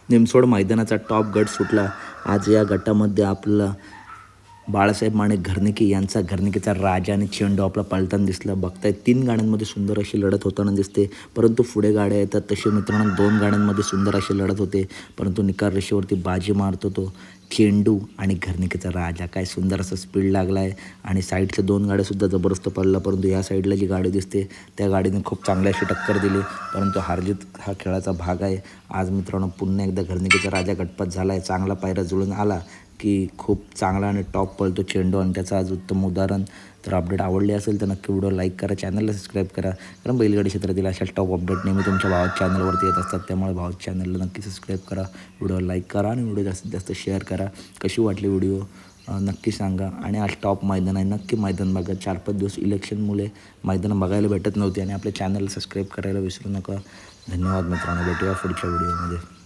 Nimsod मैदानाचा top गट सुटला. आज या गटामध्ये आपला बाळासाहेब माणिक घरनिके यांचा घरनिकेचा राजा आणि चेंडू आपला पळताना दिसला. बघताय 3 गाड्यांमध्ये सुंदर अशी लढत होताना दिसते, परंतु पुढे गाड्या येतात तसे मित्रांनो 2 गाड्यांमध्ये सुंदर अशी लढत होते, परंतु निकाल रेषेवरती बाजी मारतो तो चेंडू आणि घरनिकेचा राजा. काय सुंदर असं स्पीड लागला आहे आणि साईडच्या 2 गाड्यासुद्धा जबरदस्त पडला, परंतु या साईडला जी गाडी दिसते त्या गाडीने खूप चांगली अशी टक्कर दिली, परंतु हारजीत हा खेळाचा भाग आहे. आज मित्रांनो पुन्हा एकदा घरनिकेचा राजा गटपात झाला आहे. चांगला पायरा जुळून आला की खूप चांगला आणि टॉप पळतो चेंडू आणि त्याचं आज उत्तम उदाहरण. तर अपडेट आवडली असेल तर नक्की व्हिडिओ लाईक करा, चॅनलला सबस्क्राईब करा, कारण बैलगाडी क्षेत्रातील अशा टॉप अपडेट नेहमी तुमच्या भावात चॅनलवरती येत असतात. त्यामुळे भावात चॅनलला नक्की सबस्क्राईब करा, व्हिडिओ लाईक करा आणि व्हिडिओ जास्तीत जास्त शेअर करा. कशी वाटली व्हिडिओ नक्की सांगा. आणि आज टॉप मैदान आहे, नक्की मैदान बघा. 4-5 दिवस इलेक्शनमुळे मैदान बघायला भेटत नव्हती आणि आपल्या चॅनलला सबस्क्राईब करायला विसरू नका. धन्यवाद मित्रांनो, भेटूया पुढच्या व्हिडिओमध्ये.